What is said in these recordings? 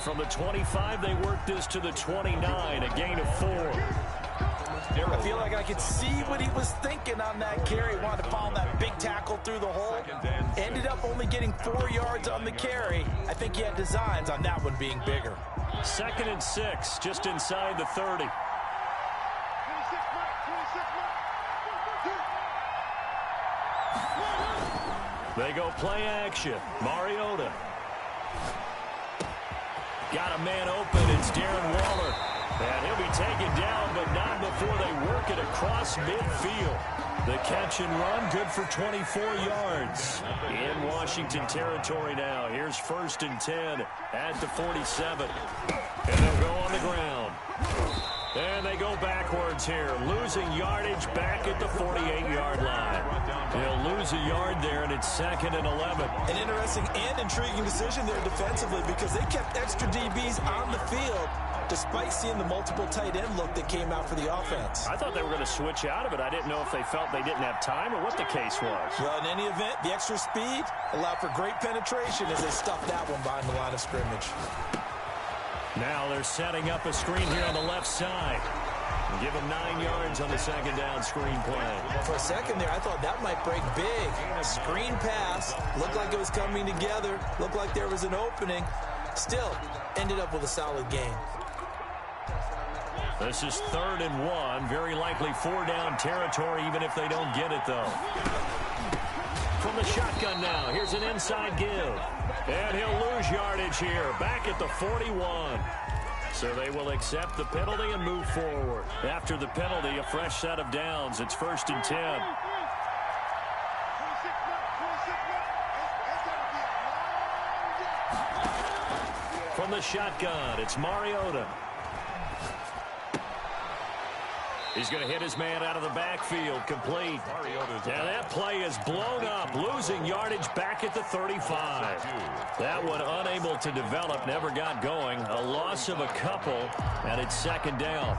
from the 25, they work this to the 29, a gain of 4. I feel like I could see what he was thinking on that carry. Wanted to follow that big tackle through the hole. Ended up only getting 4 yards on the carry. I think he had designs on that one being bigger. 2nd and 6, just inside the 30. They go play action. Mariota. Got a man open. It's Darren Waller. And he'll be taken down, but not before they work it across midfield. The catch and run, good for 24 yards. In Washington territory now. Here's 1st and 10 at the 47. And they'll go on the ground. And they go backwards here, losing yardage back at the 48-yard line. They'll lose a yard there, and it's 2nd and 11. An interesting and intriguing decision there defensively because they kept extra DBs on the field despite seeing the multiple tight end look that came out for the offense. I thought they were going to switch out of it. I didn't know if they felt they didn't have time or what the case was. Well, in any event, the extra speed allowed for great penetration as they stuffed that one behind the line of scrimmage. Now they're setting up a screen here on the left side. Give them 9 yards on the 2nd down screen play. For a second there, I thought that might break big. A screen pass. Looked like it was coming together. Looked like there was an opening. Still, ended up with a solid game. This is 3rd and 1. Very likely 4-down territory, even if they don't get it, though. From the shotgun now, here's an inside give. And he'll lose yardage here, back at the 41. So they will accept the penalty and move forward. After the penalty, a fresh set of downs. It's 1st and 10. From the shotgun, it's Mariota. He's going to hit his man out of the backfield, complete. Now that play is blown up, losing yardage back at the 35. That one unable to develop, never got going. A loss of a couple, and it's 2nd down.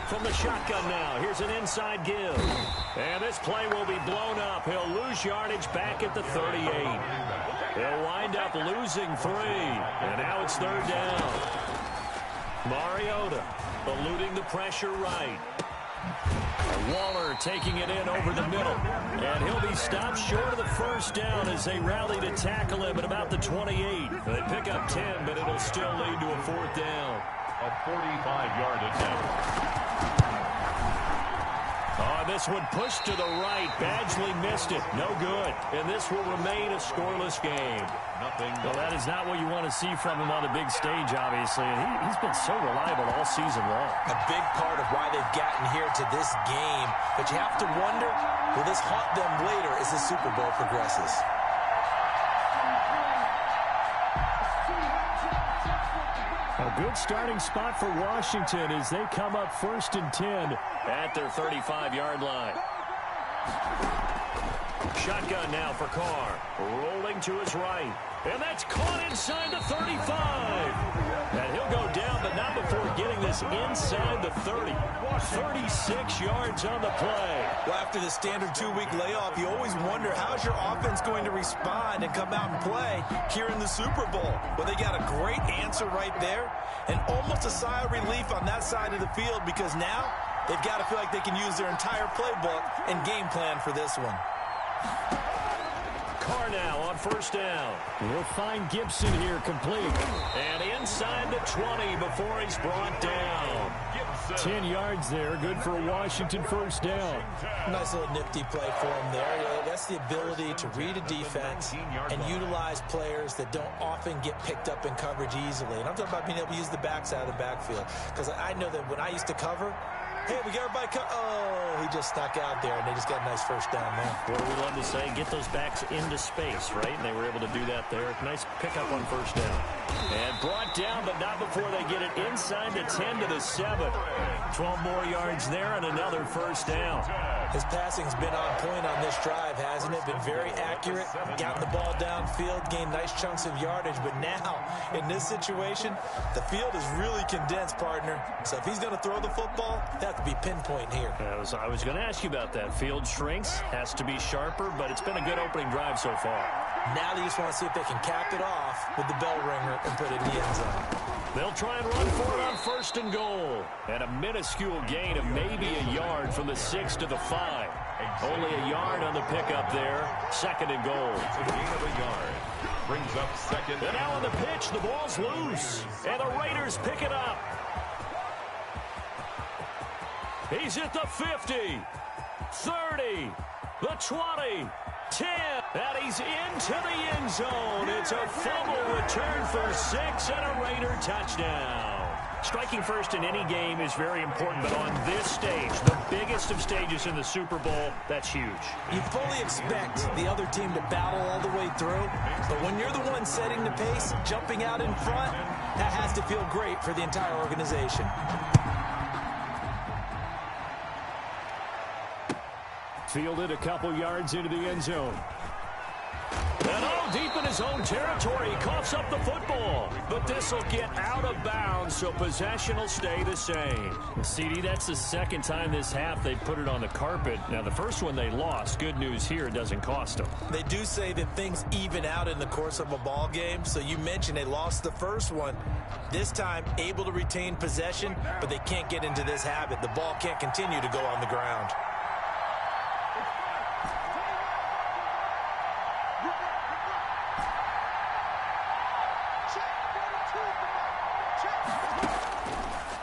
From the shotgun now, here's an inside give. And this play will be blown up. He'll lose yardage back at the 38. He'll wind up losing 3. And now it's 3rd down. Mariota eluding the pressure right. Waller taking it in over the middle. And he'll be stopped short of the 1st down as they rally to tackle him at about the 28. They pick up 10, but it'll still lead to a 4th down. A 45-yard attempt. This one pushed to the right. Badgley missed it. No good. And this will remain a scoreless game. Well, that is not what you want to see from him on the big stage, obviously. And he's been so reliable all season long. A big part of why they've gotten here to this game. But you have to wonder, will this haunt them later as the Super Bowl progresses? A good starting spot for Washington as they come up 1st and 10 at their 35-yard line. Shotgun now for Carr. Rolling to his right. And that's caught inside the 35. And he'll go down, but not before getting this inside the 30. 36 yards on the play. Well, after the standard 2-week layoff, you always wonder how's your offense going to respond and come out and play here in the Super Bowl. Well, they got a great answer right there and almost a sigh of relief on that side of the field because now they've got to feel like they can use their entire playbook and game plan for this one. Carr now on 1st down. We'll find Gibson here complete. And inside the 20 before he's brought down. 10 yards there. Good for a Washington 1st down. Nice little nifty play for him there. That's the ability to read a defense and utilize players that don't often get picked up in coverage easily. And I'm talking about being able to use the backside of the backfield. Because I know that when I used to cover, hey, we got everybody oh, he just stuck out there, and they just got a nice 1st down there. What do we love to say? Get those backs into space, right? And they were able to do that there. Nice pickup on 1st down. And brought down, but not before they get it inside the 10 to the 7. 12 more yards there and another 1st down. His passing's been on point on this drive, hasn't it? Been very accurate, gotten the ball downfield, gained nice chunks of yardage. But now, in this situation, the field is really condensed, partner. So if he's going to throw the football, it has to be pinpoint here. I was going to ask you about that. Field shrinks, has to be sharper, but it's been a good opening drive so far. Now they just want to see if they can cap it off with the bell ringer and put it in the end zone. They'll try and run for it on 1st and goal. And a minuscule gain of maybe a yard from the 6 to the 5. Only a yard on the pickup there. 2nd and goal. It's a gain of a yard. Brings up 2nd. And now on the pitch, the ball's loose. And the Raiders pick it up. He's at the 50, 30, the 20, 10, and he's into the end zone. It's a fumble return for 6 and a Raider touchdown. Striking first in any game is very important, but on this stage, the biggest of stages in the Super Bowl, that's huge. You fully expect the other team to battle all the way through, but when you're the one setting the pace, jumping out in front, that has to feel great for the entire organization. Fielded a couple yards into the end zone. And all deep in his own territory, he coughs up the football. But this will get out of bounds, so possession will stay the same. CD, that's the second time this half they put it on the carpet. Now, the first one they lost. Good news here, it doesn't cost them. They do say that things even out in the course of a ball game. So you mentioned they lost the first one. This time, able to retain possession, but they can't get into this habit. The ball can't continue to go on the ground.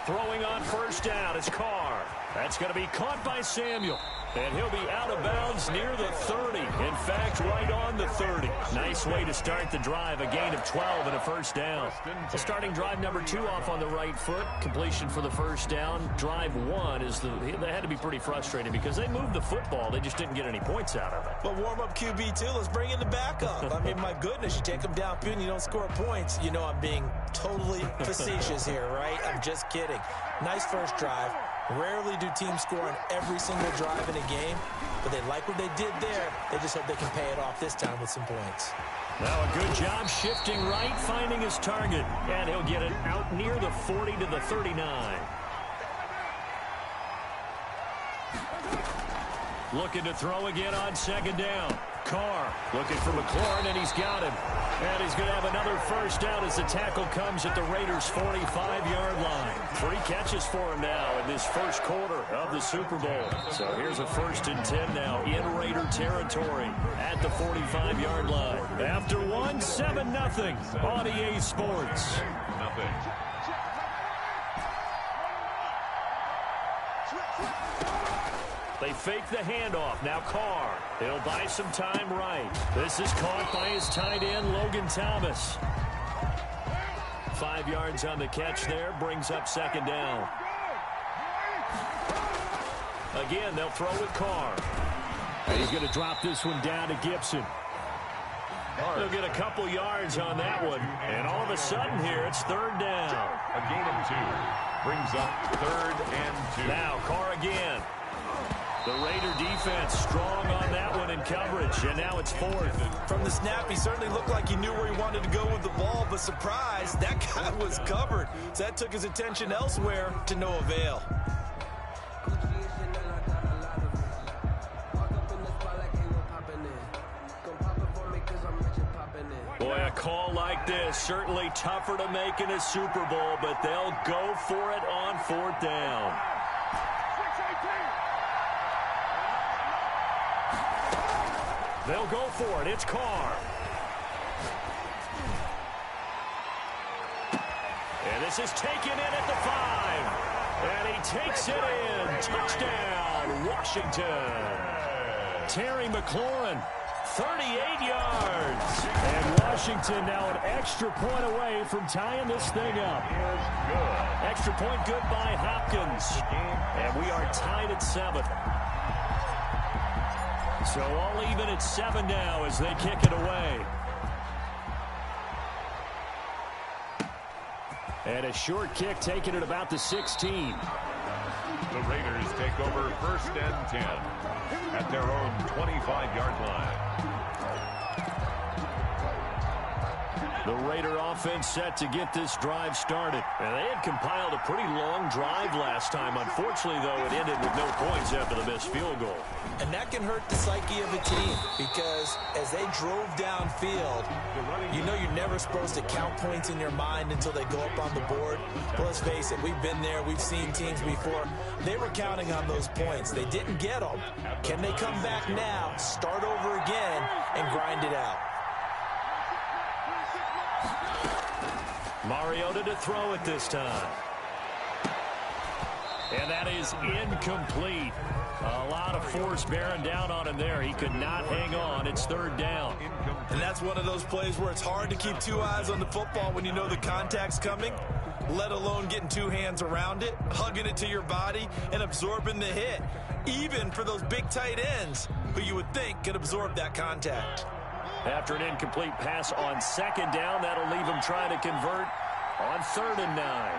Throwing on 1st down is Carr. That's going to be caught by Samuel. And he'll be out of bounds near the 30. In fact, right on the 30. Nice way to start the drive. A gain of 12 and a 1st down. The starting drive number 2 off on the right foot. Completion for the 1st down. Drive 1 they had to be pretty frustrated because they moved the football. They just didn't get any points out of it. But warm-up QB, too. Let's bring in the backup. I mean, my goodness, you take them downfield and you don't score points. You know I'm being totally facetious here, right? I'm just kidding. Nice first drive. Rarely do teams score on every single drive in a game, but they like what they did there. They just hope they can pay it off this time with some points. Now a good job shifting right, finding his target. And he'll get it out near the 40 to the 39. Looking to throw again on 2nd down. Carr looking for McLaurin, and he's got him. And he's going to have another 1st down as the tackle comes at the Raiders' 45-yard line. 3 catches for him now in this first quarter of the Super Bowl. So here's a 1st and 10 now in Raider territory at the 45-yard line. After 1, 7-0 on EA Sports. Nothing. They fake the handoff. Now Carr. He'll buy some time right. This is caught by his tight end, Logan Thomas. 5 yards on the catch there. Brings up 2nd down. Again, they'll throw with Carr. And he's going to drop this one down to Gibson. He'll get a couple yards on that one. And all of a sudden here, it's 3rd down. A gain of 2. Brings up 3rd and 2. Now Carr again. The Raider defense strong on that one in coverage, and now it's 4th. From the snap, he certainly looked like he knew where he wanted to go with the ball, but surprise, that guy was covered. So that took his attention elsewhere to no avail. Boy, a call like this, certainly tougher to make in a Super Bowl, but they'll go for it on 4th down. They'll go for it. It's Carr. And this is taken in at the 5. And he takes it in. Touchdown, Washington. Terry McLaurin, 38 yards. And Washington now an extra point away from tying this thing up. Extra point good by Hopkins. And we are tied at 7. So all even at 7 now as they kick it away. And a short kick taken at about the 16. The Raiders take over 1st and 10 at their own 25-yard line. The Raider offense set to get this drive started. And they had compiled a pretty long drive last time. Unfortunately, though, it ended with no points after the missed field goal. And that can hurt the psyche of a team because as they drove downfield, you know you're never supposed to count points in your mind until they go up on the board. But let's face it, we've been there. We've seen teams before. They were counting on those points. They didn't get them. Can they come back now, start over again, and grind it out? Mariota to throw it this time. And that is incomplete. A lot of force bearing down on him there. He could not hang on. It's 3rd down. And that's one of those plays where it's hard to keep 2 eyes on the football when you know the contact's coming, let alone getting 2 hands around it, hugging it to your body, and absorbing the hit. Even for those big tight ends who you would think could absorb that contact. After an incomplete pass on 2nd down, that'll leave him trying to convert on 3rd and 9.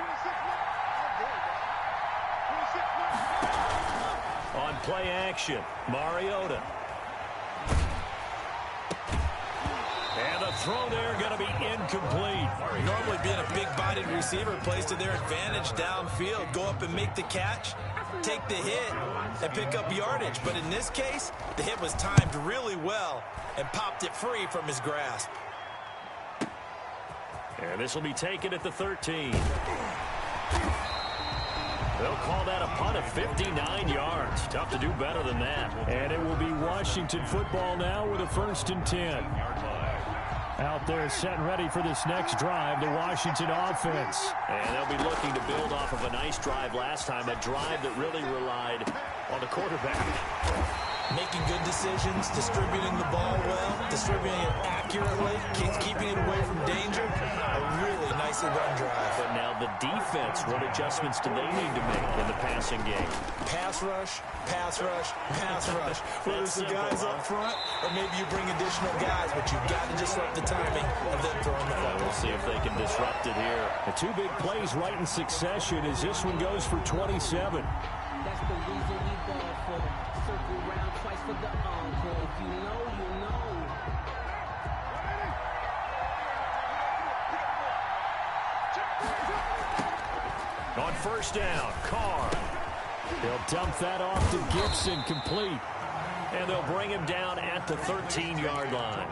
On play action, Mariota. And the throw there going to be incomplete. Normally being a big-bodied receiver plays to their advantage downfield. Go up and make the catch, take the hit, and pick up yardage. But in this case, the hit was timed really well and popped it free from his grasp. And this will be taken at the 13. They'll call that a punt of 59 yards. Tough to do better than that. And it will be Washington football now with a 1st and 10. Out there set and ready for this next drive, the Washington offense. And they'll be looking to build off of a nice drive last time, a drive that really relied on the quarterback. Making good decisions, distributing the ball well, distributing it accurately, keeping it away from danger. A really nicely run drive. But now the defense, what adjustments do they need to make in the passing game? Pass rush, pass rush, pass rush. Whether it's the guys up front or maybe you bring additional guys, but you've got to disrupt the timing of them throwing the football. We'll see if they can disrupt it here. The 2 big plays right in succession as this one goes for 27. That's the reason we ball for the circle round twice for the encore. If you know, you know. On 1st down, Carr. He'll dump that off to Gibson, complete. And they'll bring him down at the 13-yard line.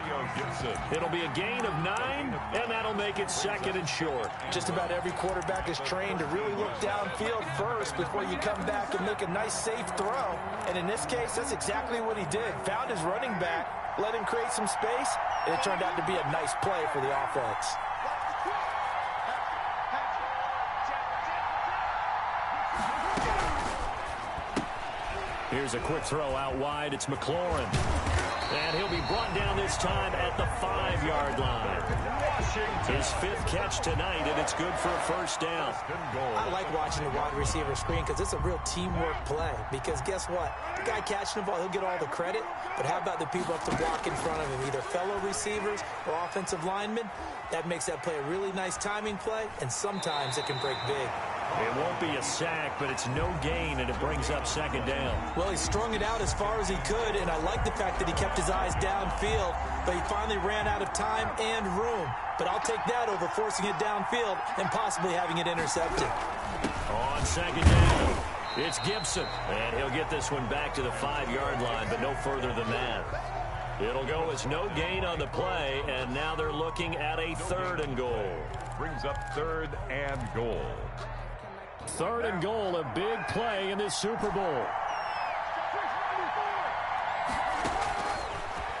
It'll be a gain of 9, and that'll make it 2nd and short. Just about every quarterback is trained to really look downfield first before you come back and make a nice, safe throw. And in this case, that's exactly what he did. Found his running back, let him create some space, and it turned out to be a nice play for the offense. Here's a quick throw out wide. It's McLaurin. And he'll be brought down this time at the 5-yard line. His 5th catch tonight, and it's good for a 1st down. I like watching the wide receiver screen because it's a real teamwork play. Because guess what? The guy catching the ball, he'll get all the credit. But how about the people up to block in front of him, either fellow receivers or offensive linemen? That makes that play a really nice timing play, and sometimes it can break big. It won't be a sack, but it's no gain, and it brings up 2nd down. Well, he strung it out as far as he could, and I like the fact that he kept his eyes downfield, but he finally ran out of time and room. But I'll take that over forcing it downfield and possibly having it intercepted. On 2nd down, it's Gibson, and he'll get this one back to the 5-yard line, but no further than that. It'll go as no gain on the play, and now they're looking at a 3rd and goal. Brings up 3rd and goal. 3rd and goal, a big play in this Super Bowl.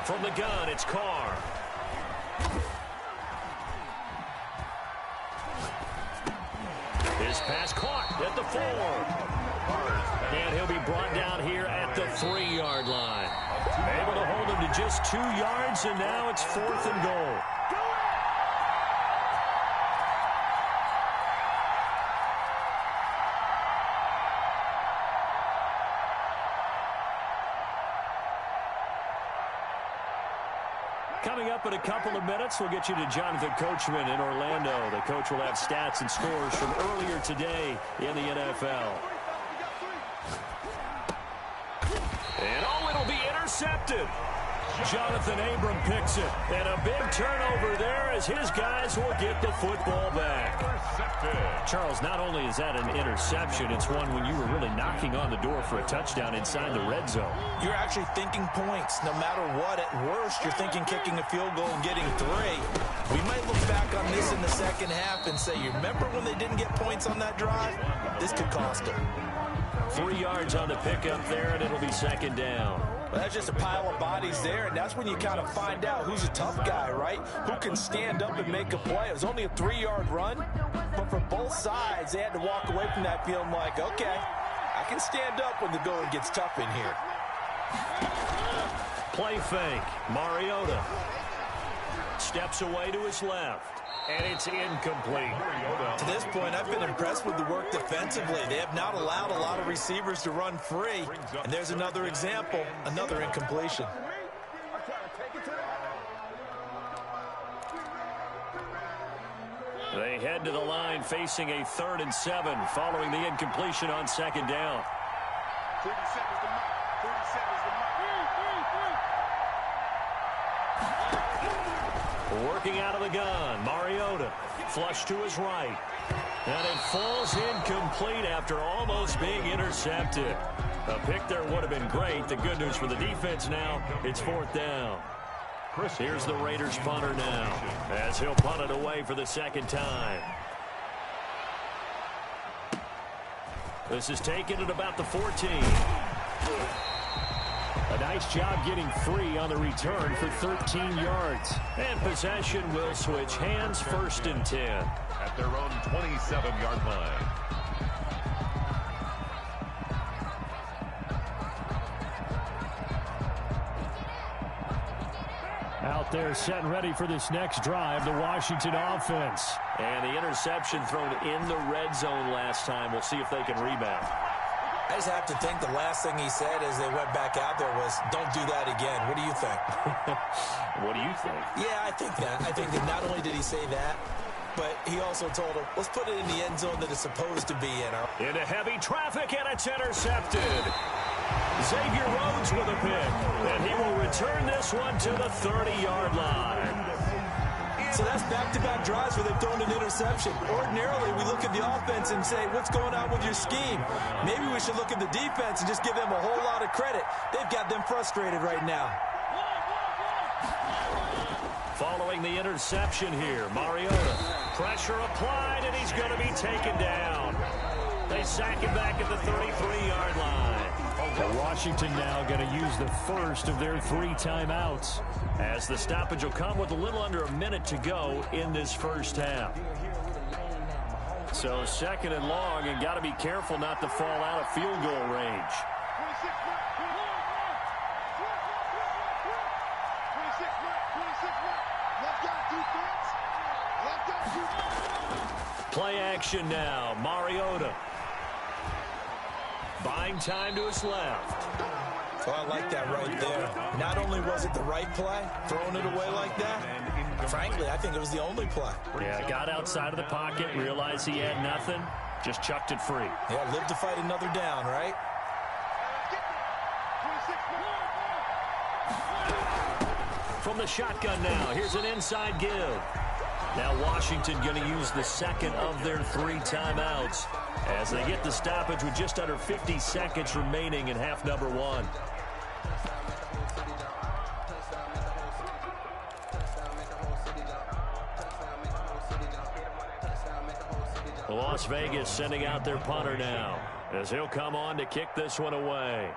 From the gun, it's Carr. His pass caught at the 4. And he'll be brought down here at the 3-yard line. Able to hold him to just 2 yards, and now it's 4th and goal. Coming up in a couple of minutes, we'll get you to Jonathan Coachman in Orlando. The coach will have stats and scores from earlier today in the NFL. And it'll be intercepted. Jonathan Abram picks it. And a big turnover there as his guys will get the football back. Charles, not only is that an interception, it's one when you were really knocking on the door for a touchdown inside the red zone. You're actually thinking points. No matter what, at worst, you're thinking kicking a field goal and getting 3. We might look back on this in the second half and say, you remember when they didn't get points on that drive? This could cost them. 3 yards on the pickup there, and it'll be second down. Well, that's just a pile of bodies there, and that's when you kind of find out who's a tough guy, right? Who can stand up and make a play. It was only a 3-yard run, but for both sides, they had to walk away from that feeling like, okay, I can stand up when the going gets tough in here. Play fake. Mariota steps away to his left. And it's incomplete. To this point, I've been impressed with the work defensively. They have not allowed a lot of receivers to run free. And there's another example, another incompletion. They head to the line facing a 3rd and 7 following the incompletion on second down. 37's the mark. 37's the mark. Working out of the gun, Mariota, flush to his right. And it falls incomplete after almost being intercepted. A pick there would have been great. The good news for the defense now, it's 4th down. Here's the Raiders punter now, as he'll punt it away for the second time. This is taken at about the 14. A nice job getting free on the return for 13 yards. And possession will switch hands, 1st and 10. At their own 27-yard line. Out there set and ready for this next drive, the Washington offense. And the interception thrown in the red zone last time. We'll see if they can rebound. I just have to think the last thing he said as they went back out there was, don't do that again. What do you think? What do you think? Yeah, I think that. I think that not only did he say that, but he also told him, let's put it in the end zone that it's supposed to be in. Into heavy traffic, and it's intercepted. Xavier Rhodes with a pick, and he will return this one to the 30-yard line. So that's back-to-back drives where they've thrown an interception. Ordinarily, we look at the offense and say, what's going on with your scheme? Maybe we should look at the defense and just give them a whole lot of credit. They've got them frustrated right now. Following the interception here, Mariota. Pressure applied, and he's going to be taken down. They sack him back at the 33-yard line. Washington now going to use the first of their 3 timeouts, as the stoppage will come with a little under a minute to go in this first half. So 2nd and long, and got to be careful not to fall out of field goal range. Play action now, Mariota. Buying time to his left. Oh, I like that right there. Not only was it the right play, throwing it away like that, frankly, I think it was the only play. Yeah, got outside of the pocket, realized he had nothing, just chucked it free. Yeah, live to fight another down, right? From the shotgun now, here's an inside give. Now Washington going to use the 2nd of their 3 timeouts as they get the stoppage with just under 50 seconds remaining in half number 1. Las Vegas sending out their punter now as he'll come on to kick this one away.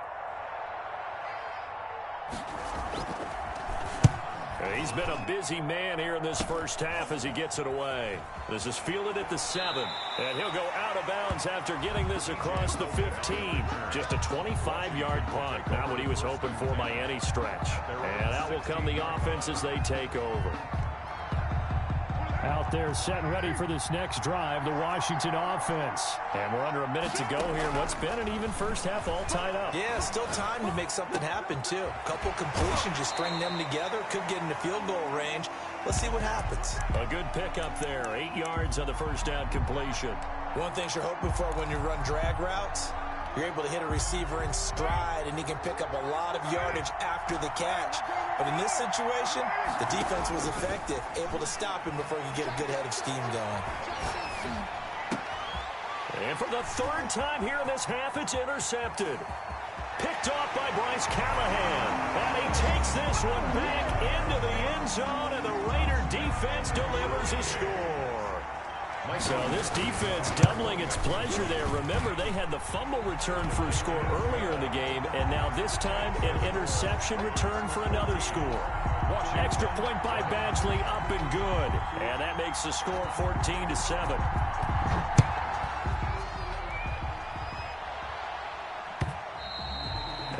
He's been a busy man here in this first half as he gets it away. This is fielded at the 7, and he'll go out of bounds after getting this across the 15. Just a 25-yard punt, not what he was hoping for by any stretch. And out will come the offense as they take over. Out there set and ready for this next drive, the Washington offense. And we're under a minute to go here. What's been an even first half all tied up. Yeah, still time to make something happen, too. A couple completions, you string them together, could get into field goal range. Let's see what happens. A good pickup there, 8 yards on the first down completion. One thing you're hoping for when you run drag routes, You're able to hit a receiver in stride, and he can pick up a lot of yardage after the catch. But in this situation, the defense was effective, able to stop him before he could get a good head of steam going. And for the third time here in this half, it's intercepted. Picked off by Bryce Callahan. And he takes this one back into the end zone, and the Raider defense delivers a score. So this defense doubling its pleasure there. Remember, they had the fumble return for a score earlier in the game, and now this time an interception return for another score. Extra point by Badgley, up and good. And that makes the score 14-7.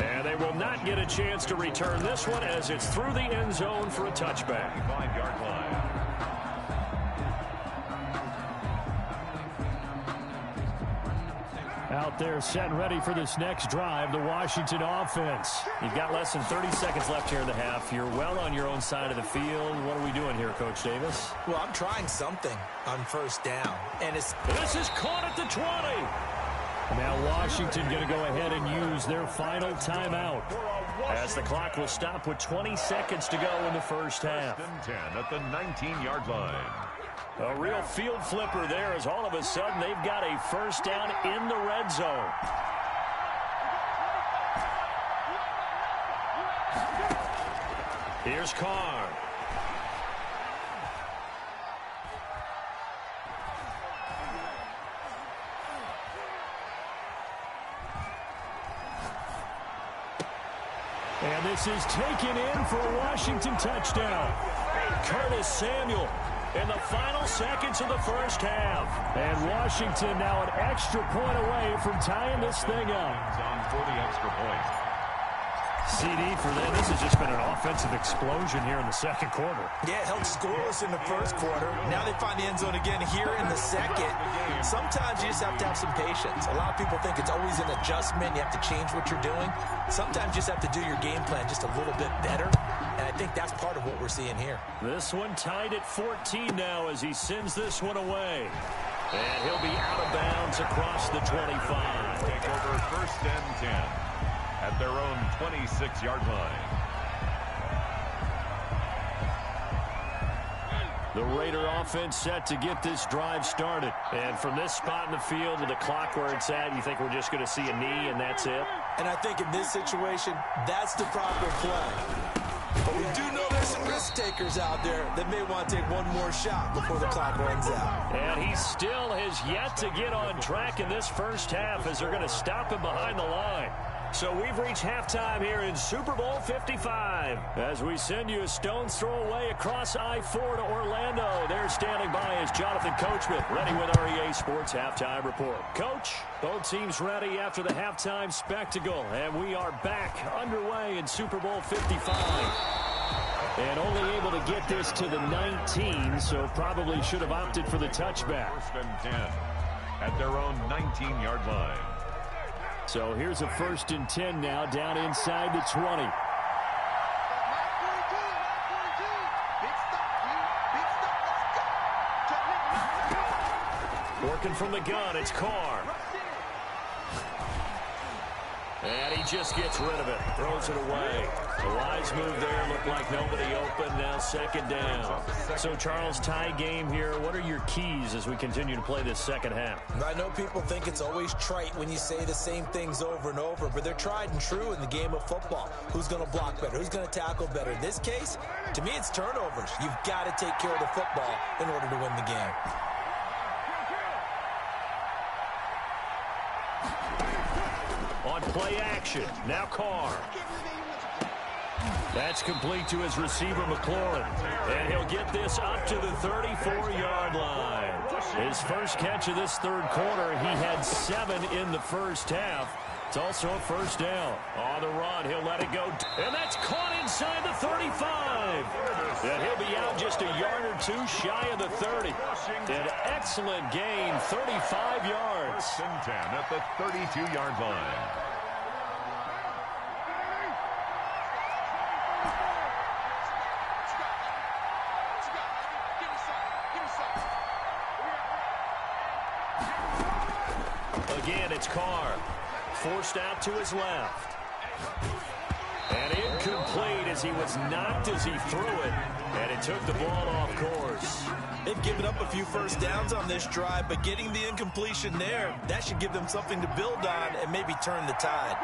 And they will not get a chance to return this one as it's through the end zone for a touchback. 5-yard line. Out there set and ready for this next drive, the Washington offense. You've got less than 30 seconds left here in the half. You're well on your own side of the field. What are we doing here, Coach Davis? Well, I'm trying something on first down. And this is caught at the 20. Now Washington going to go ahead and use their final timeout, as the clock will stop with 20 seconds to go in the first half. 10 at the 19-yard line. A real field flipper there, as all of a sudden they've got a first down in the red zone. Here's Carr. And this is taken in for a Washington touchdown. Curtis Samuel in the final seconds of the first half. And Washington now an extra point away from tying this thing up. On for the extra point. CD for them. This has just been an offensive explosion here in the second quarter. Yeah, it held scoreless in the first quarter. Now they find the end zone again here in the second. Sometimes you just have to have some patience. A lot of people think it's always an adjustment. You have to change what you're doing. Sometimes you just have to do your game plan just a little bit better. And I think that's part of what we're seeing here. This one tied at 14 now as he sends this one away. And he'll be out of bounds across the 25. Take over first and 10 at their own 26-yard line. The Raider offense set to get this drive started. And from this spot in the field with the clock where it's at, you think we're just going to see a knee and that's it? And I think in this situation, that's the proper play. But we do know there's some risk takers out there that may want to take one more shot before the clock runs out. And he still has yet to get on track in this first half as they're going to stop him behind the line. So we've reached halftime here in Super Bowl 55. As we send you a stone's throw away across I-4 to Orlando. There standing by is Jonathan Coachman, ready with our EA Sports Halftime Report. Coach, both teams ready after the halftime spectacle. And we are back underway in Super Bowl 55. And only able to get this to the 19, so probably should have opted for the touchback. First and 10 at their own 19-yard line. So here's a first and 10 now, down inside the 20. Working from the gun, it's Carr. And he just gets rid of it, throws it away. A wise move there, looked like nobody open, now second down. So, Charles, tie game here. What are your keys as we continue to play this second half? I know people think it's always trite when you say the same things over and over, but they're tried and true in the game of football. Who's going to block better? Who's going to tackle better? In this case, to me, it's turnovers. You've got to take care of the football in order to win the game. On play action, now Carr. That's complete to his receiver, McLaurin. And he'll get this up to the 34-yard line. His first catch of this third quarter, he had 7 in the first half. It's also a first down. On the run, he'll let it go. And that's caught inside the 35. And he'll be out just a yard or two shy of the 30. An excellent gain, 35 yards. First and 10 at the 32-yard line. Again, it's Carr. Forced out to his left. And incomplete as he was knocked as he threw it. And it took the ball off course. They've given up a few first downs on this drive, but getting the incompletion there, that should give them something to build on and maybe turn the tide.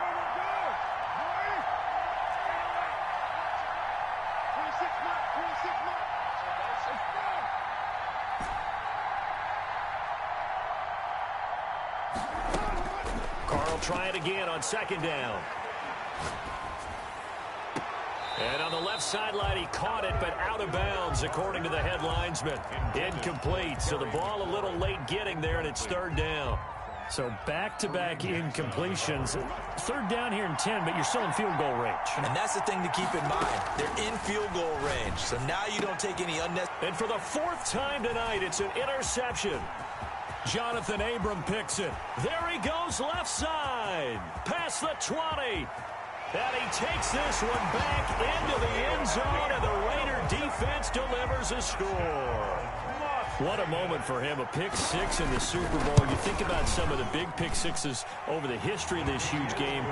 Carl try it again on second down. And on the left sideline, he caught it, but out of bounds, according to the head linesman. Incomplete, so the ball a little late getting there, and it's third down. So back-to-back incompletions. Third down here in 10, but you're still in field goal range. And that's the thing to keep in mind. They're in field goal range, so now you don't take any unnecessary. And for the fourth time tonight, it's an interception. Jonathan Abram picks it. There he goes left side. Past the 20. And he takes this one back into the end zone, and the Raider defense delivers a score. What a moment for him, a pick six in the Super Bowl. You think about some of the big pick sixes over the history of this huge game.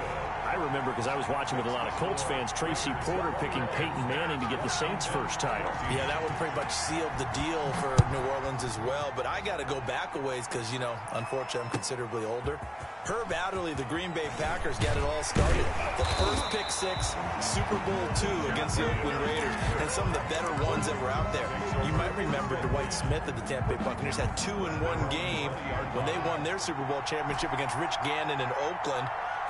I remember, because I was watching with a lot of Colts fans, Tracy Porter picking Peyton Manning to get the Saints' first title. Yeah, that one pretty much sealed the deal for New Orleans as well. But I got to go back a ways because, you know, unfortunately I'm considerably older. Herb Adderley, the Green Bay Packers, got it all started. The first pick six, Super Bowl II against the Oakland Raiders, and some of the better ones that were out there. You might remember Dwight Smith of the Tampa Bay Buccaneers had 2 in one game when they won their Super Bowl championship against Rich Gannon in Oakland.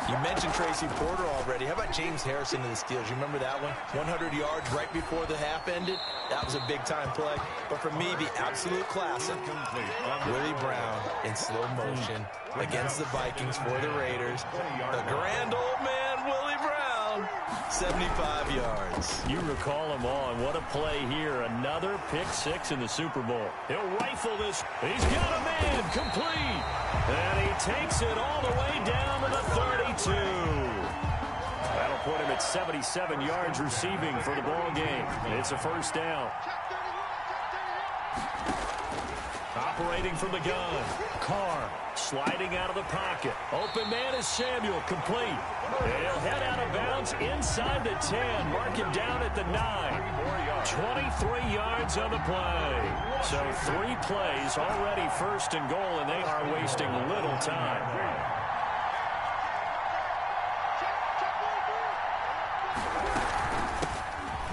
You mentioned Tracy Porter already. How about James Harrison of the Steelers? You remember that one? 100 yards right before the half ended. That was a big-time play. But for me, the absolute classic, Willie Brown in slow motion against the Vikings for the Raiders. The grand old man, Willie Brown, 75 yards. You recall him on. What a play here. Another pick six in the Super Bowl. He'll rifle this. He's got a man complete. And he takes it all the way down to the 32. That'll put him at 77 yards receiving for the ball game. It's a first down. Operating from the gun. Carr sliding out of the pocket. Open man is Samuel, complete. He'll head out of bounds inside the 10. Mark him down at the 9. 23 yards on the play. So 3 plays already first and goal, and they are wasting little time.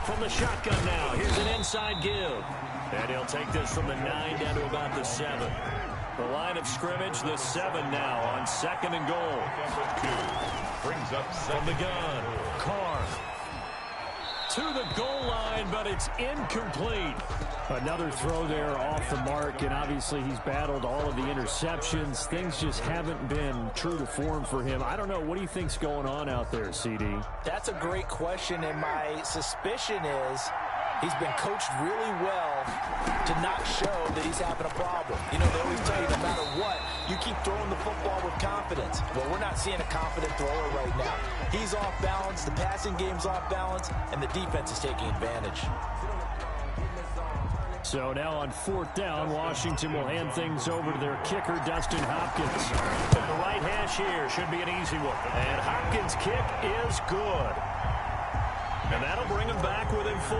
From the shotgun now, here's an inside give. And he'll take this from the 9 down to about the 7. The line of scrimmage, the 7 now on second and goal. Brings up from the gun. Carr to the goal line, but it's incomplete. Another throw there off the mark, and obviously he's battled all of the interceptions. Things just haven't been true to form for him. I don't know. What do you think's going on out there, CD? That's a great question, and my suspicion is he's been coached really well to not show that he's having a problem. You know, they always tell you no matter what, you keep throwing the football with confidence. Well, we're not seeing a confident thrower right now. He's off balance, the passing game's off balance, and the defense is taking advantage. So now on fourth down, Washington will hand things over to their kicker, Dustin Hopkins. From the right hash here, should be an easy one. And Hopkins' kick is good. And that'll bring him back within 4.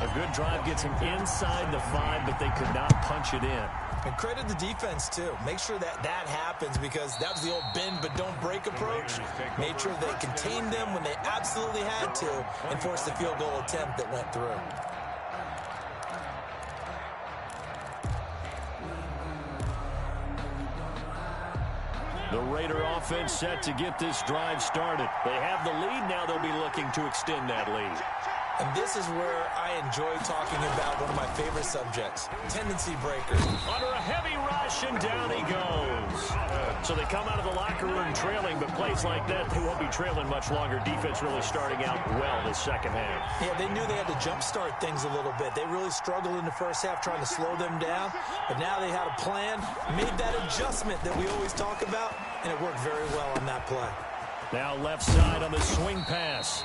A good drive gets him inside the 5, but they could not punch it in. And credit the defense, too. Make sure that that happens, because that was the old bend but don't break approach. Made sure they contained them when they absolutely had to and forced the field goal attempt that went through. The Raider offense set to get this drive started. They have the lead. Now they'll be looking to extend that lead. And this is where I enjoy talking about one of my favorite subjects, tendency breakers. Under a heavy rush, and down he goes. So they come out of the locker room trailing, but plays like that, they won't be trailing much longer. Defense really starting out well this second half. Yeah, they knew they had to jumpstart things a little bit. They really struggled in the first half trying to slow them down, but now they had a plan, made that adjustment that we always talk about, and it worked very well on that play. Now left side on the swing pass.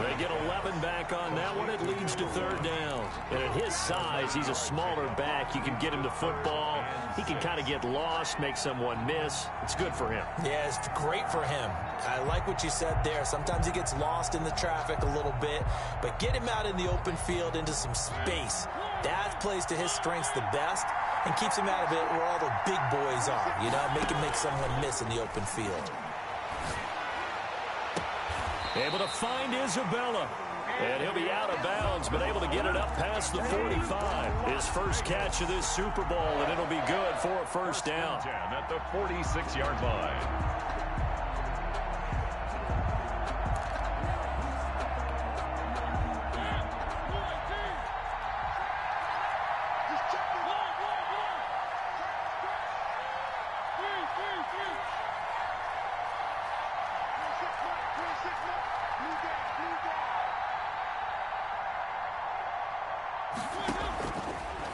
They get 11 back on that one. It leads to third down. And at his size, he's a smaller back. You can get him to football. He can kind of get lost, make someone miss. It's good for him. Yeah, it's great for him. I like what you said there. Sometimes he gets lost in the traffic a little bit, but get him out in the open field into some space. That plays to his strengths the best and keeps him out of it where all the big boys are. You know, make him make someone miss in the open field. Able to find Isabella. And he'll be out of bounds, but able to get it up past the 45. His first catch of this Super Bowl, and it'll be good for a first down. At the 46-yard line.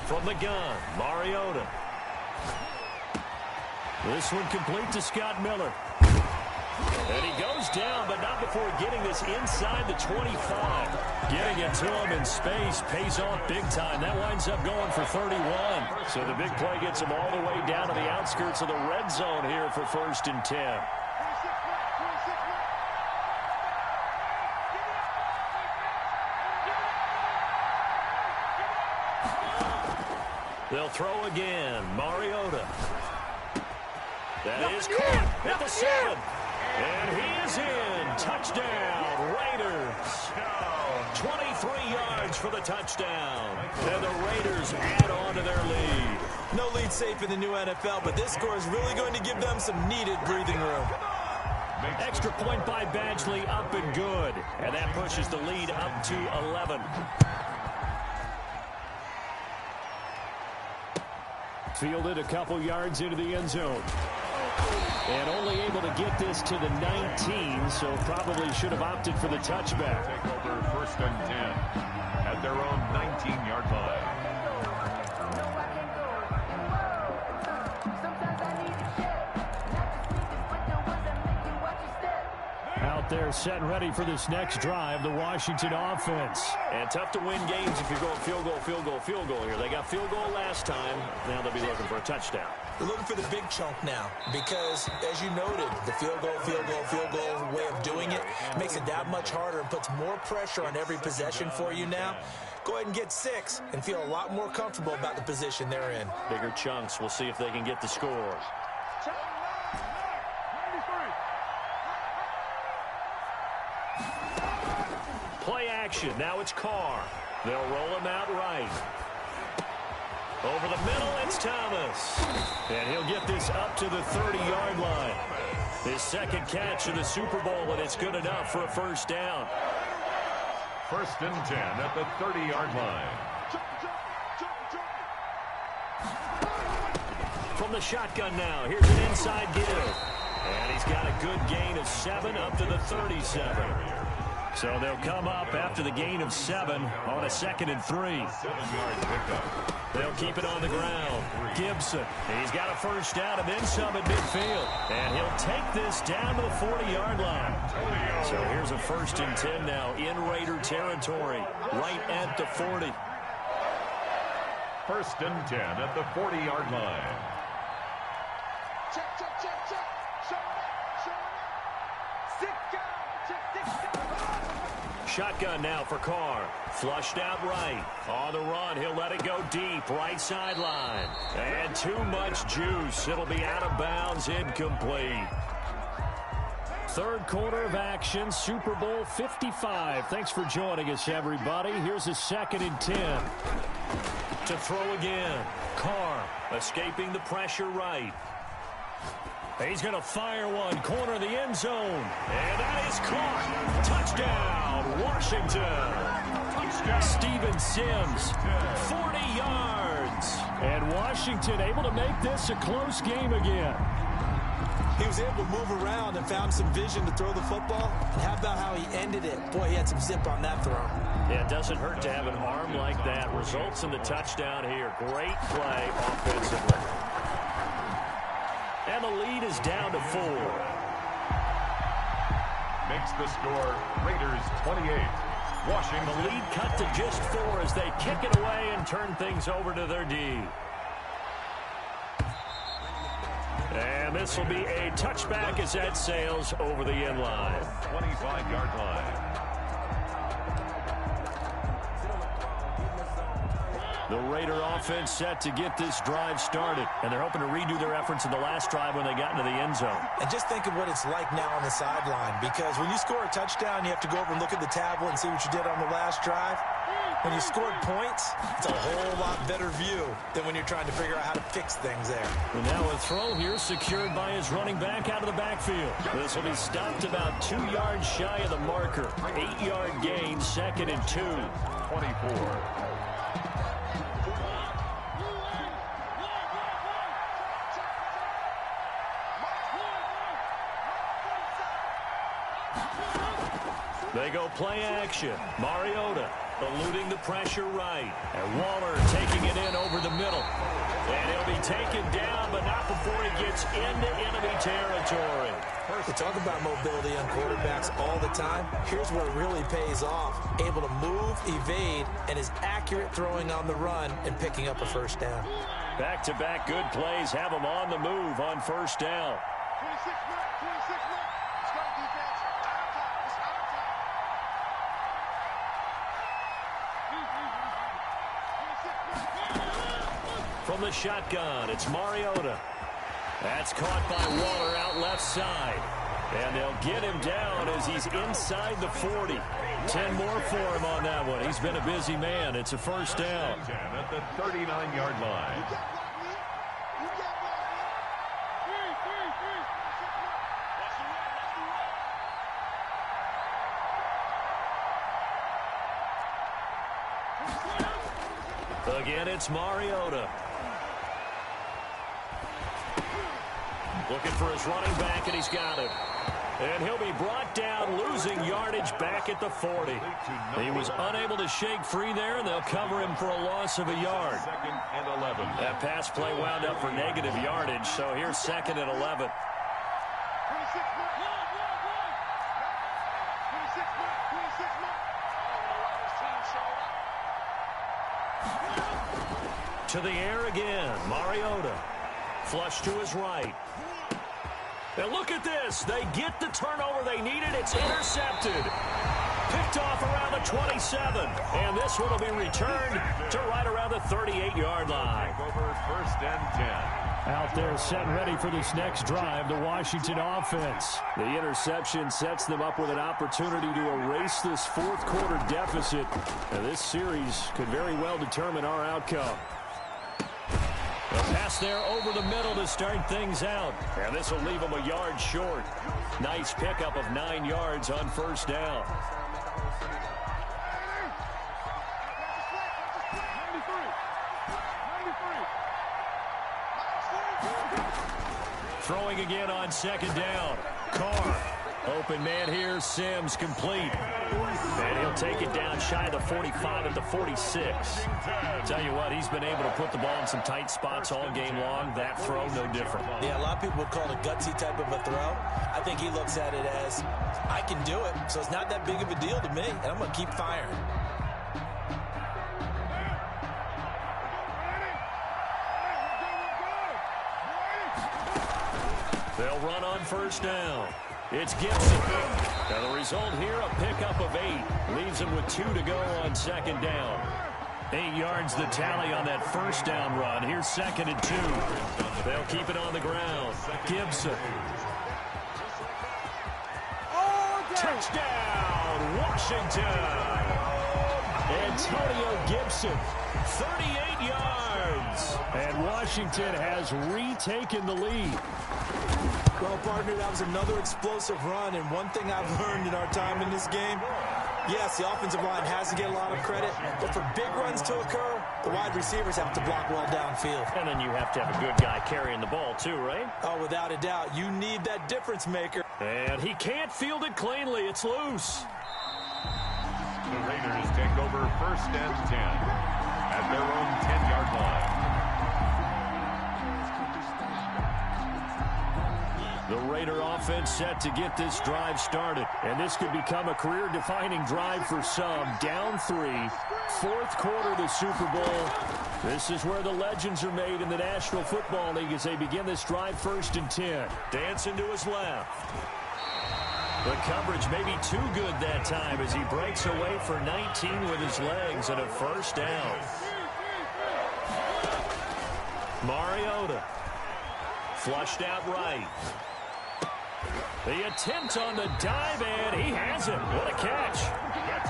From the gun, Mariota. This one complete to Scott Miller. And he goes down, but not before getting this inside the 25. Getting it to him in space pays off big time. That winds up going for 31. So the big play gets him all the way down to the outskirts of the red zone here for 1st and 10. They'll throw again. Mariota. That is caught at the 7. And he is in. Touchdown, Raiders. 23 yards for the touchdown. And the Raiders add on to their lead. No lead safe in the new NFL, but this score is really going to give them some needed breathing room. Extra point by Badgley, up and good. And that pushes the lead up to 11. Fielded a couple yards into the end zone. And only able to get this to the 19, so probably should have opted for the touchback. Take over 1st and 10 at their own 19-yard line. Out there set and ready for this next drive, the Washington offense. And tough to win games if you're going field goal, field goal, field goal here. They got field goal last time. Now they'll be looking for a touchdown. They're looking for the big chunk now because, as you noted, the field goal way of doing it makes it that much harder and puts more pressure on every possession for you now. Go ahead and get 6 and feel a lot more comfortable about the position they're in. Bigger chunks. We'll see if they can get the score. Play action. Now it's Carr. They'll roll him out right. Over the middle, it's Thomas. And he'll get this up to the 30-yard line. His second catch of the Super Bowl, and it's good enough for a first down. 1st and 10 at the 30-yard line. From the shotgun now, here's an inside give. And he's got a good gain of 7 up to the 37. So they'll come up after the gain of 7 on a 2nd and 3. 7-yard pickup. They'll keep it on the ground. Gibson, he's got a first down and then some at midfield. And he'll take this down to the 40-yard line. So here's a 1st and 10 now in Raider territory, right at the 40. 1st and 10 at the 40-yard line. Check, check, check, check. Show it up. Shotgun now for Carr. Flushed out right. On the run, he'll let it go deep. Right sideline. And too much juice. It'll be out of bounds, incomplete. Third quarter of action, Super Bowl 55. Thanks for joining us, everybody. Here's a 2nd and 10. To throw again. Carr escaping the pressure right. He's going to fire one. Corner of the end zone. And that is caught. Touchdown, Washington. Touchdown. Steven Sims, 40 yards. And Washington able to make this a close game again. He was able to move around and found some vision to throw the football. And how about how he ended it? Boy, he had some zip on that throw. Yeah, it doesn't hurt to have an arm like that. Results in the touchdown here. Great play offensively. And the lead is down to 4. makes the score Raiders 28. Washington. The lead cut to just 4 as they kick it away and turn things over to their D. And this will be a touchback as that sails over the end line. 25-yard line. The Raider offense set to get this drive started, and they're hoping to redo their efforts in the last drive when they got into the end zone. And just think of what it's like now on the sideline, because when you score a touchdown, you have to go over and look at the tablet and see what you did on the last drive. When you scored points, it's a whole lot better view than when you're trying to figure out how to fix things there. And now a throw here secured by his running back out of the backfield. This will be stopped about 2 yards shy of the marker. 8-yard gain, 2nd and 2. 24. They go play action. Mariota eluding the pressure right. And Waller taking it in over the middle. And he'll be taken down, but not before he gets into enemy territory. We talk about mobility on quarterbacks all the time. Here's where it really pays off. Able to move, evade, and is accurate throwing on the run and picking up a first down. Back-to-back good plays have them on the move on first down. 26 minutes, 26 minutes. Start defense. It's out of time. From the shotgun, it's Mariota. That's caught by Waller out left side. And they'll get him down as he's inside the 40. 10 more for him on that one. He's been a busy man. It's a first down. At the 39-yard line. Again, it's Mariota. Looking for his running back, and he's got him. And he'll be brought down, losing yardage back at the 40. He was unable to shake free there, and they'll cover him for a loss of a yard. 2nd and 11. That pass play wound up for negative yardage, so here's 2nd and 11. 26 minutes. 26 minutes. 26 minutes. To the air again, Mariota. Flush to his right. And look at this. They get the turnover they needed. It's intercepted. Picked off around the 27. And this one will be returned to right around the 38-yard line. Over 1st and 10. Out there set and ready for this next drive, the Washington offense. The interception sets them up with an opportunity to erase this fourth quarter deficit. And this series could very well determine our outcome. A pass there over the middle to start things out. And this will leave them a yard short. Nice pickup of 9 yards on first down. Throwing again on 2nd down. Carr. Open man here. Sims complete. And he'll take it down shy of the 45 at the 46. Tell you what, he's been able to put the ball in some tight spots all game long. That throw, no different. Yeah, a lot of people would call it a gutsy type of a throw. I think he looks at it as, I can do it, so it's not that big of a deal to me, and I'm going to keep firing. They'll run on first down. It's Gibson. Now the result here, a pickup of 8. Leaves them with 2 to go on 2nd down. 8 yards the tally on that first down run. Here's 2nd and 2. They'll keep it on the ground. Gibson. Touchdown, Washington. Antonio Gibson, 38 yards. And Washington has retaken the lead. Well, partner, that was another explosive run, and one thing I've learned in our time in this game, yes, the offensive line has to get a lot of credit, but for big runs to occur, the wide receivers have to block well downfield. And then you have to have a good guy carrying the ball too, right? Oh, without a doubt. You need that difference maker. And he can't field it cleanly. It's loose. The Raiders take over 1st and 10 at their own 10-yard line. The Raider offense set to get this drive started. And this could become a career-defining drive for some. Down 3. Fourth quarter of the Super Bowl. This is where the legends are made in the National Football League as they begin this drive 1st and 10. Dancing to his left. The coverage may be too good that time as he breaks away for 19 with his legs and a first down. Mariota. Flushed out right. The attempt on the dive, and he has it. What a catch.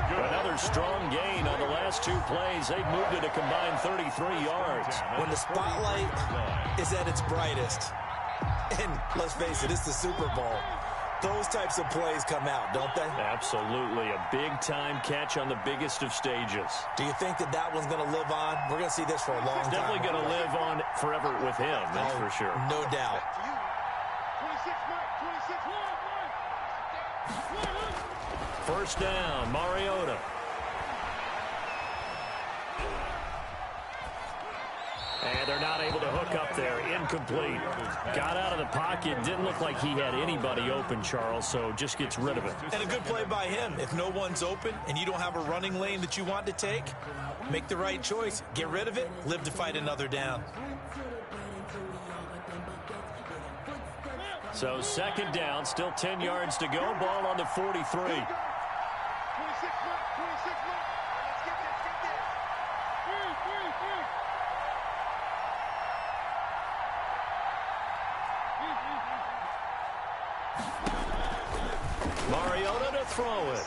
Another strong gain on the last 2 plays. They've moved it a combined 33 yards. When the spotlight is at its brightest, and let's face it, it's the Super Bowl, those types of plays come out, don't they? Absolutely. A big-time catch on the biggest of stages. Do you think that one's going to live on? We're going to see this for a long time. Definitely going to live on forever with him, that's for sure. No doubt. 1st down, Mariota. And they're not able to hook up there. Incomplete. Got out of the pocket. Didn't look like he had anybody open, Charles, so just gets rid of it. And a good play by him. If no one's open and you don't have a running lane that you want to take, make the right choice. Get rid of it. Live to fight another down. So 2nd down, still 10 yards to go. Ball on the 43. Mariota to throw it.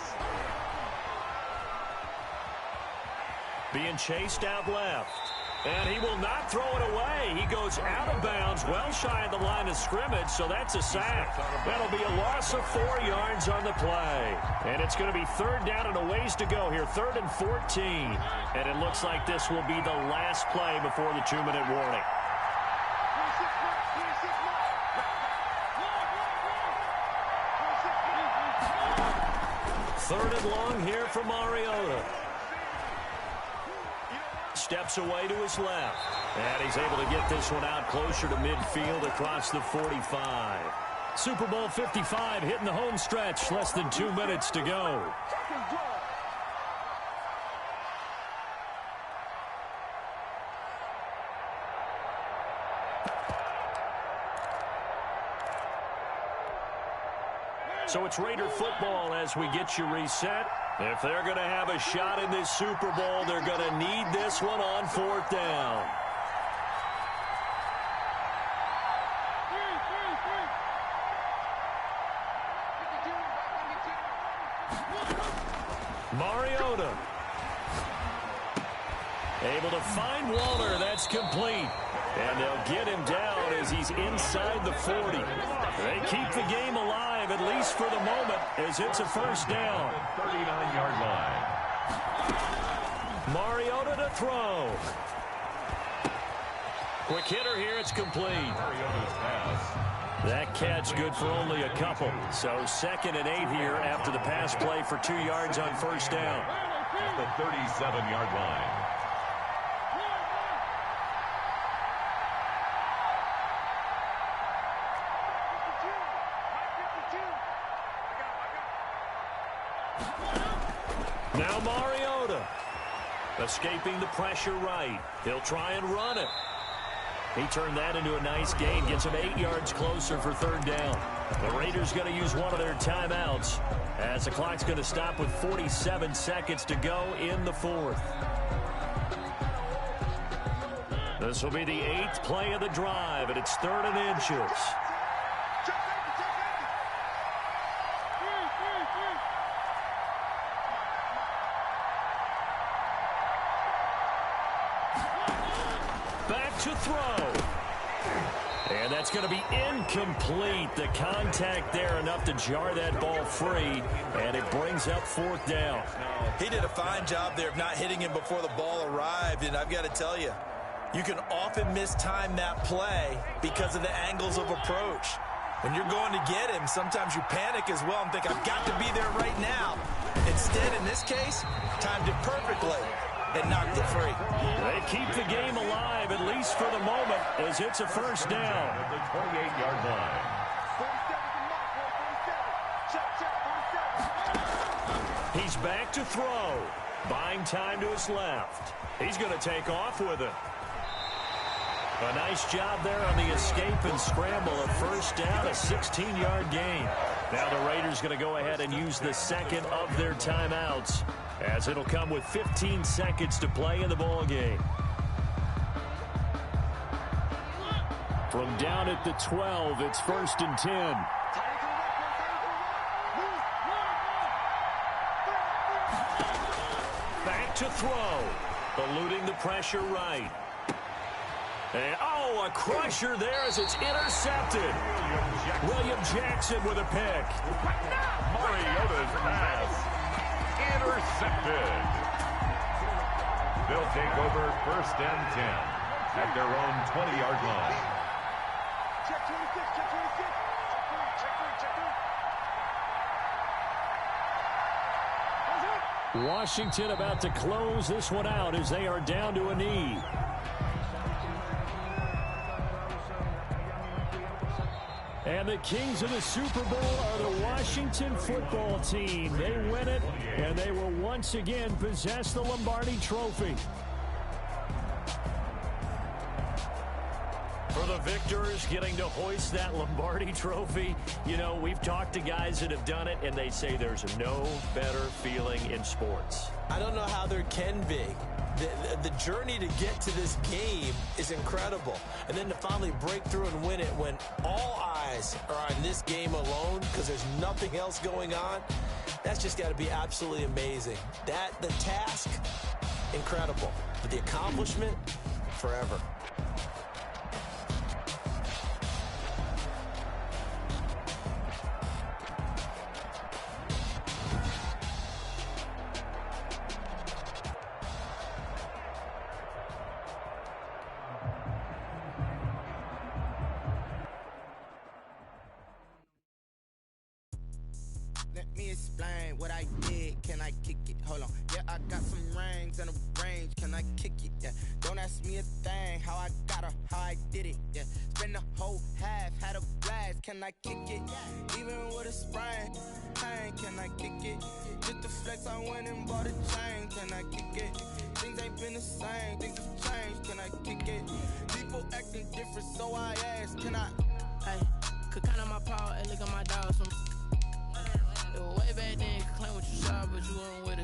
Being chased out left. And he will not throw it away. He goes out of bounds, well shy of the line of scrimmage, so that's a sack. That'll be a loss of 4 yards on the play. And it's going to be 3rd down and a ways to go here, 3rd and 14. And it looks like this will be the last play before the 2-minute warning. 3rd and long here for Mariota. Steps away to his left. And he's able to get this one out closer to midfield across the 45. Super Bowl 55 hitting the home stretch. Less than 2 minutes to go. So it's Raider football as we get you reset. If they're going to have a shot in this Super Bowl, they're going to need this one on 4th down. Mariota. Able to find Waller. That's complete. And they'll get him down as he's inside the 40. They keep the game alive, at least for the moment, as it's a 1st down. 39-yard line. Mariota to throw. Quick hitter here, it's complete. Mariota's pass. That catch good for only a couple. So 2nd and 8 here after the pass play for 2 yards on 1st down. At the 37-yard line. Now Mariota. Escaping the pressure right. He'll try and run it. He turned that into a nice gain. Gets him 8 yards closer for 3rd down. The Raiders going to use one of their timeouts as the clock's going to stop with 47 seconds to go in the 4th. This will be the 8th play of the drive, and it's 3rd and inches. Back to throw. And that's going to be incomplete. The contact there enough to jar that ball free, and it brings up 4th down. He did a fine job there of not hitting him before the ball arrived, and I've got to tell you, you can often mistime that play because of the angles of approach. When you're going to get him, sometimes you panic as well and think, I've got to be there right now. Instead, in this case, timed it perfectly and knocked it free. They keep the game alive, at least for the moment, as it's a 1st down. At the 28-yard line. He's back to throw. Buying time to his left. He's going to take off with it. A nice job there on the escape and scramble. A first down, a 16-yard gain. Now the Raiders going to go ahead and use the second of their timeouts, as it'll come with 15 seconds to play in the ball game. From down at the 12, it's 1st and 10. Back to throw. Eluding the pressure right. And, a crusher there as it's intercepted. William Jackson with a pick. Mariota's pass. Intercepted. They'll take over 1st and 10 at their own 20-yard line. Check 26, check 26. Check 3, check 3, check 3. Washington about to close this one out as they are down to a knee. And the kings of the Super Bowl are the Washington football team. They win it, and they will once again possess the Lombardi Trophy. For the victors, getting to hoist that Lombardi Trophy, you know, we've talked to guys that have done it, and they say there's no better feeling in sports. I don't know how there can be. The journey to get to this game is incredible. And then to finally break through and win it when all eyes are on this game alone because there's nothing else going on, that's just got to be absolutely amazing. The task, incredible. But the accomplishment, forever. Let me explain what I did. Can I kick it? Hold on. Yeah, I got some rings and a range. Can I kick it? Yeah. Don't ask me a thing. How I got her, how I did it. Yeah. Spend the whole half, had a blast. Can I kick it? Even with a sprain. Pain, can I kick it? Just the flex, I went and bought a chain. Can I kick it? Things ain't been the same. Things have changed. Can I kick it? People acting different, so I ask. Can I? Hey, could count on my power and look at my dogs. Way back then, you could claim what you saw, but you weren't with